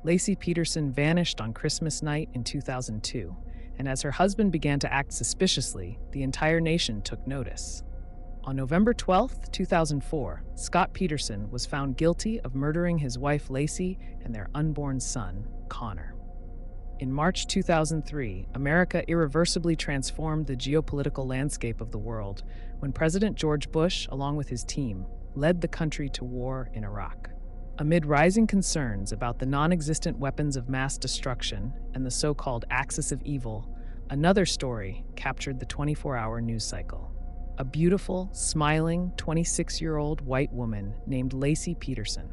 Laci Peterson vanished on Christmas night in 2002, and as her husband began to act suspiciously, the entire nation took notice. On November 12, 2004, Scott Peterson was found guilty of murdering his wife Laci and their unborn son, Connor. In March 2003, America irreversibly transformed the geopolitical landscape of the world when President George Bush, along with his team, led the country to war in Iraq. Amid rising concerns about the non-existent weapons of mass destruction and the so-called axis of evil, another story captured the 24-hour news cycle. A beautiful, smiling 26-year-old white woman named Laci Peterson.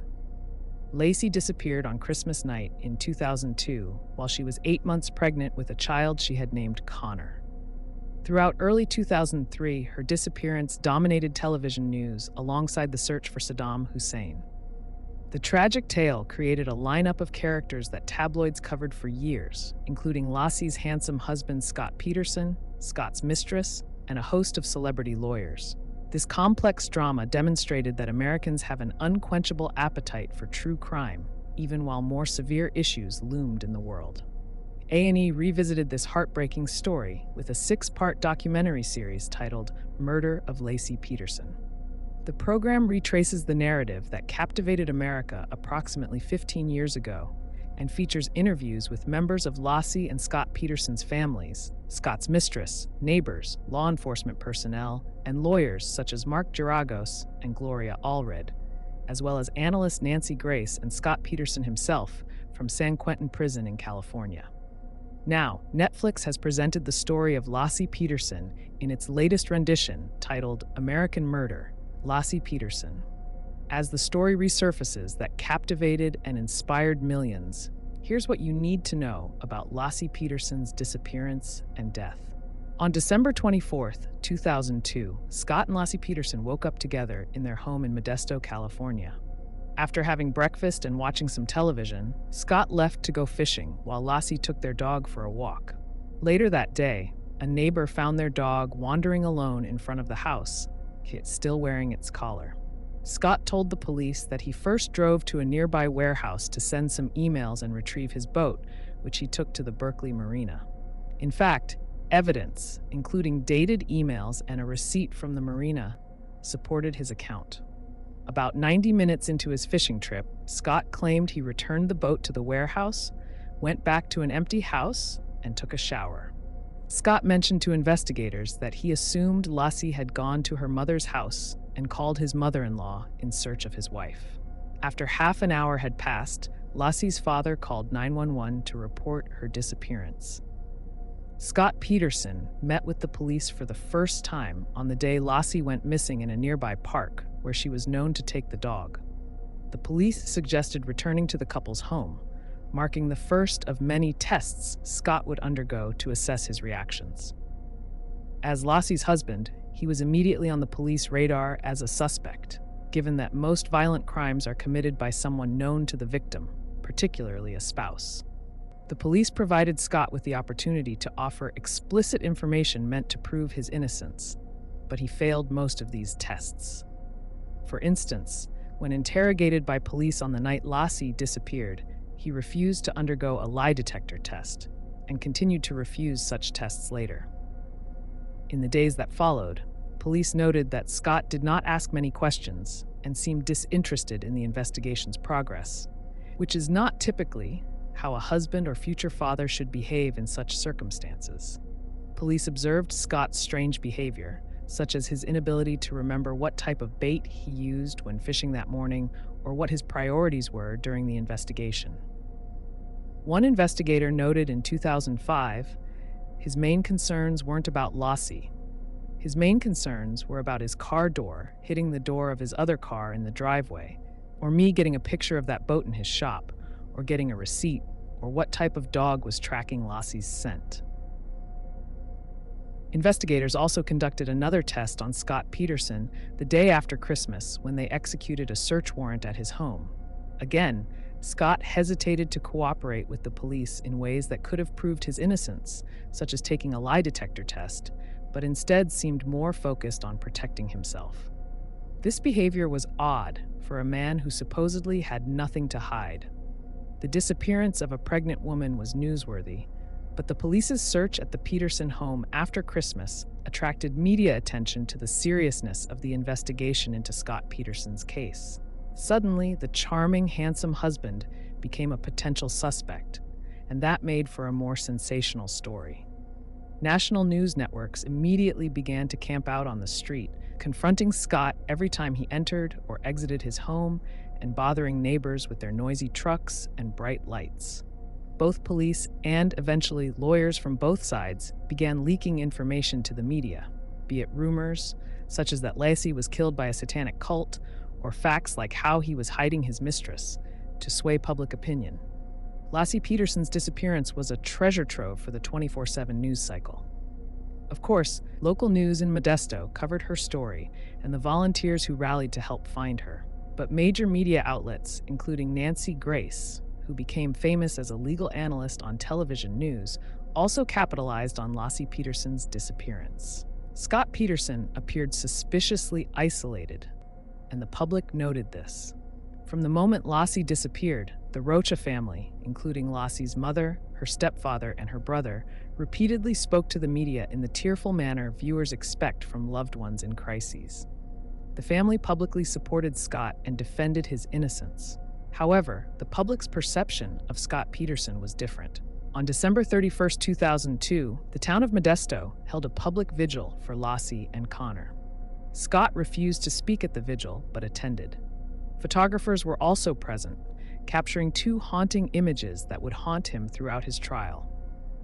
Laci disappeared on Christmas night in 2002 while she was 8 months pregnant with a child she had named Connor. Throughout early 2003, her disappearance dominated television news alongside the search for Saddam Hussein. The tragic tale created a lineup of characters that tabloids covered for years, including Laci's handsome husband Scott Peterson, Scott's mistress, and a host of celebrity lawyers. This complex drama demonstrated that Americans have an unquenchable appetite for true crime, even while more severe issues loomed in the world. A&E revisited this heartbreaking story with a 6-part documentary series titled Murder of Laci Peterson. The program retraces the narrative that captivated America approximately 15 years ago and features interviews with members of Laci and Scott Peterson's families, Scott's mistress, neighbors, law enforcement personnel, and lawyers such as Mark Geragos and Gloria Allred, as well as analyst Nancy Grace and Scott Peterson himself from San Quentin Prison in California. Now, Netflix has presented the story of Laci Peterson in its latest rendition titled American Murder, Laci Peterson. As the story resurfaces that captivated and inspired millions, here's what you need to know about Laci Peterson's disappearance and death. On December 24, 2002, Scott and Laci Peterson woke up together in their home in Modesto, California. After having breakfast and watching some television, Scott left to go fishing while Laci took their dog for a walk. Later that day, a neighbor found their dog wandering alone in front of the house, yet still wearing its collar. Scott told the police that he first drove to a nearby warehouse to send some emails and retrieve his boat, which he took to the Berkeley Marina. In fact, evidence, including dated emails and a receipt from the marina, supported his account. About 90 minutes into his fishing trip, Scott claimed he returned the boat to the warehouse, went back to an empty house, and took a shower. Scott mentioned to investigators that he assumed Laci had gone to her mother's house and called his mother-in-law in search of his wife. After half an hour had passed, Laci's father called 911 to report her disappearance. Scott Peterson met with the police for the first time on the day Laci went missing in a nearby park, where she was known to take the dog. The police suggested returning to the couple's home, marking the first of many tests Scott would undergo to assess his reactions. As Laci's husband, he was immediately on the police radar as a suspect, given that most violent crimes are committed by someone known to the victim, particularly a spouse. The police provided Scott with the opportunity to offer explicit information meant to prove his innocence, but he failed most of these tests. For instance, when interrogated by police on the night Laci disappeared, he refused to undergo a lie detector test and continued to refuse such tests later. In the days that followed, police noted that Scott did not ask many questions and seemed disinterested in the investigation's progress, which is not typically how a husband or future father should behave in such circumstances. Police observed Scott's strange behavior, such as his inability to remember what type of bait he used when fishing that morning or what his priorities were during the investigation. One investigator noted in 2005, his main concerns weren't about Laci. His main concerns were about his car door hitting the door of his other car in the driveway, or me getting a picture of that boat in his shop, or getting a receipt, or what type of dog was tracking Laci's scent. Investigators also conducted another test on Scott Peterson the day after Christmas when they executed a search warrant at his home. Again, Scott hesitated to cooperate with the police in ways that could have proved his innocence, such as taking a lie detector test, but instead seemed more focused on protecting himself. This behavior was odd for a man who supposedly had nothing to hide. The disappearance of a pregnant woman was newsworthy, but the police's search at the Peterson home after Christmas attracted media attention to the seriousness of the investigation into Scott Peterson's case. Suddenly, the charming, handsome husband became a potential suspect, and that made for a more sensational story. National news networks immediately began to camp out on the street, confronting Scott every time he entered or exited his home and bothering neighbors with their noisy trucks and bright lights. Both police and eventually lawyers from both sides began leaking information to the media, be it rumors, such as that Laci was killed by a satanic cult, or facts like how he was hiding his mistress, to sway public opinion. Laci Peterson's disappearance was a treasure trove for the 24/7 news cycle. Of course, local news in Modesto covered her story and the volunteers who rallied to help find her. But major media outlets, including Nancy Grace, who became famous as a legal analyst on television news, also capitalized on Laci Peterson's disappearance. Scott Peterson appeared suspiciously isolated, and the public noted this. From the moment Laci disappeared, the Rocha family, including Laci's mother, her stepfather, and her brother, repeatedly spoke to the media in the tearful manner viewers expect from loved ones in crises. The family publicly supported Scott and defended his innocence. However, the public's perception of Scott Peterson was different. On December 31, 2002, the town of Modesto held a public vigil for Laci and Connor. Scott refused to speak at the vigil, but attended. Photographers were also present, capturing two haunting images that would haunt him throughout his trial.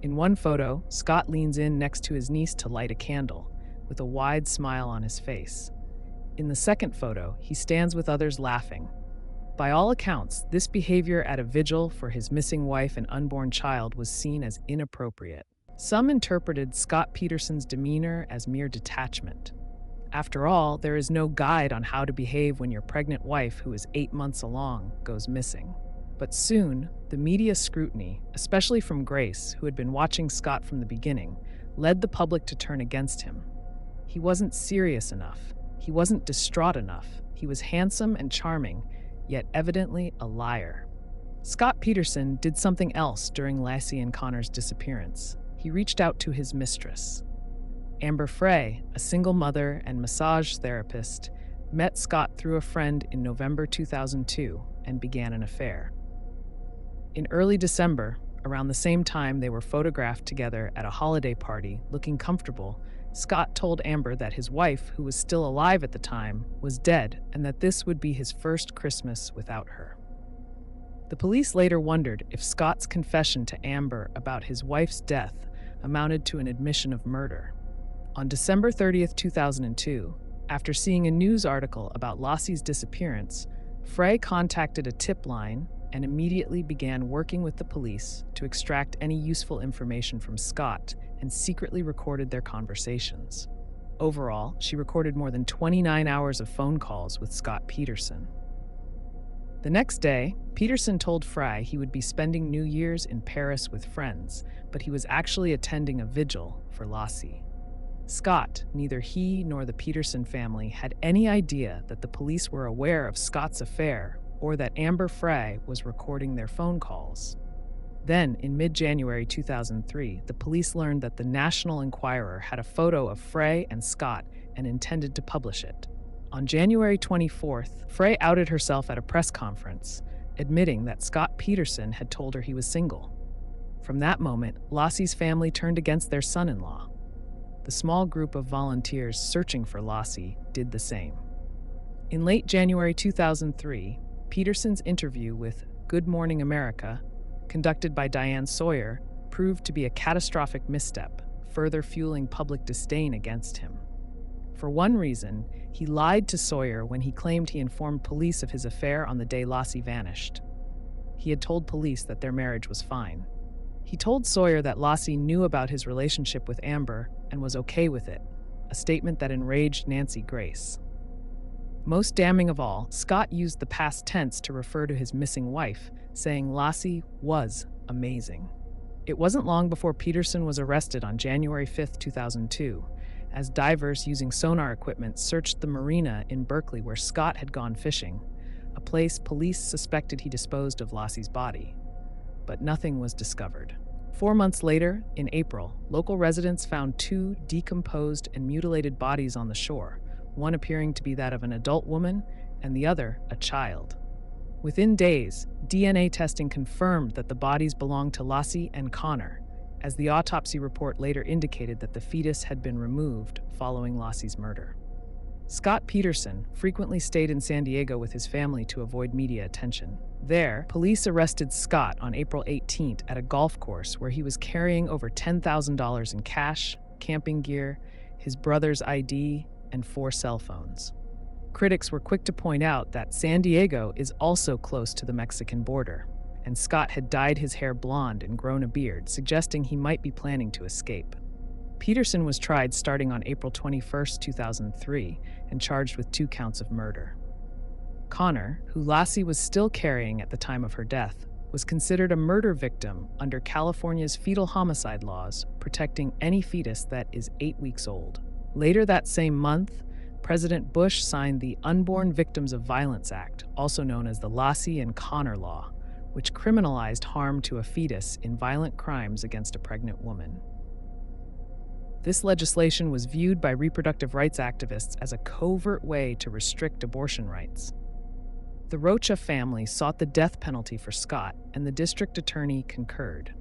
In one photo, Scott leans in next to his niece to light a candle, with a wide smile on his face. In the second photo, he stands with others laughing. By all accounts, this behavior at a vigil for his missing wife and unborn child was seen as inappropriate. Some interpreted Scott Peterson's demeanor as mere detachment. After all, there is no guide on how to behave when your pregnant wife, who is 8 months along, goes missing. But soon, the media scrutiny, especially from Grace, who had been watching Scott from the beginning, led the public to turn against him. He wasn't serious enough. He wasn't distraught enough. He was handsome and charming, yet evidently a liar. Scott Peterson did something else during Laci and Connor's disappearance. He reached out to his mistress. Amber Frey, a single mother and massage therapist, met Scott through a friend in November 2002 and began an affair. In early December, around the same time they were photographed together at a holiday party, looking comfortable, Scott told Amber that his wife, who was still alive at the time, was dead and that this would be his first Christmas without her. The police later wondered if Scott's confession to Amber about his wife's death amounted to an admission of murder. On December 30, 2002, after seeing a news article about Laci's disappearance, Frey contacted a tip line and immediately began working with the police to extract any useful information from Scott and secretly recorded their conversations. Overall, she recorded more than 29 hours of phone calls with Scott Peterson. The next day, Peterson told Frey he would be spending New Year's in Paris with friends, but he was actually attending a vigil for Laci. Scott, neither he nor the Peterson family had any idea that the police were aware of Scott's affair or that Amber Frey was recording their phone calls. Then, in mid-January 2003, the police learned that the National Enquirer had a photo of Frey and Scott and intended to publish it. On January 24th, Frey outed herself at a press conference, admitting that Scott Peterson had told her he was single. From that moment, Laci's family turned against their son-in-law. The small group of volunteers searching for Laci did the same. In late January 2003, Peterson's interview with Good Morning America, conducted by Diane Sawyer, proved to be a catastrophic misstep, further fueling public disdain against him. For one reason, he lied to Sawyer when he claimed he informed police of his affair on the day Laci vanished. He had told police that their marriage was fine. He told Sawyer that Laci knew about his relationship with Amber and was okay with it, a statement that enraged Nancy Grace. Most damning of all, Scott used the past tense to refer to his missing wife, saying Laci was amazing. It wasn't long before Peterson was arrested on January 5, 2002, as divers using sonar equipment searched the marina in Berkeley where Scott had gone fishing, a place police suspected he disposed of Laci's body. but nothing was discovered. 4 months later, in April, local residents found two decomposed and mutilated bodies on the shore, one appearing to be that of an adult woman and the other a child. Within days, DNA testing confirmed that the bodies belonged to Laci and Connor, as the autopsy report later indicated that the fetus had been removed following Laci's murder. Scott Peterson frequently stayed in San Diego with his family to avoid media attention. There, police arrested Scott on April 18th at a golf course where he was carrying over $10,000 in cash, camping gear, his brother's ID, and 4 cell phones. Critics were quick to point out that San Diego is also close to the Mexican border, and Scott had dyed his hair blonde and grown a beard, suggesting he might be planning to escape. Peterson was tried starting on April 21, 2003, and charged with 2 counts of murder. Connor, who Laci was still carrying at the time of her death, was considered a murder victim under California's fetal homicide laws, protecting any fetus that is 8 weeks old. Later that same month, President Bush signed the Unborn Victims of Violence Act, also known as the Laci and Connor Law, which criminalized harm to a fetus in violent crimes against a pregnant woman. This legislation was viewed by reproductive rights activists as a covert way to restrict abortion rights. The Rocha family sought the death penalty for Scott, and the district attorney concurred.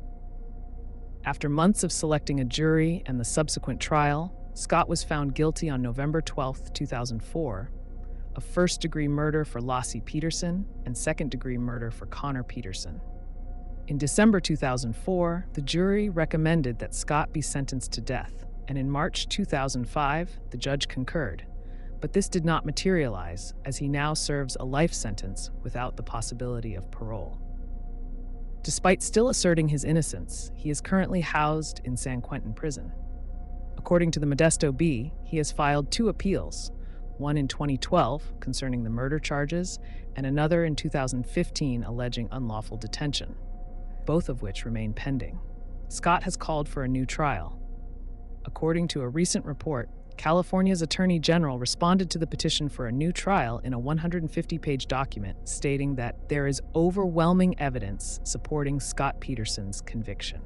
After months of selecting a jury and the subsequent trial, Scott was found guilty on November 12, 2004, of first-degree murder for Laci Peterson and second-degree murder for Connor Peterson. In December 2004, the jury recommended that Scott be sentenced to death, and in March 2005, the judge concurred. But this did not materialize, as he now serves a life sentence without the possibility of parole. Despite still asserting his innocence, he is currently housed in San Quentin prison. According to the Modesto Bee, he has filed 2 appeals, one in 2012 concerning the murder charges, and another in 2015 alleging unlawful detention, both of which remain pending. Scott has called for a new trial. According to a recent report, California's Attorney General responded to the petition for a new trial in a 150-page document stating that there is overwhelming evidence supporting Scott Peterson's conviction.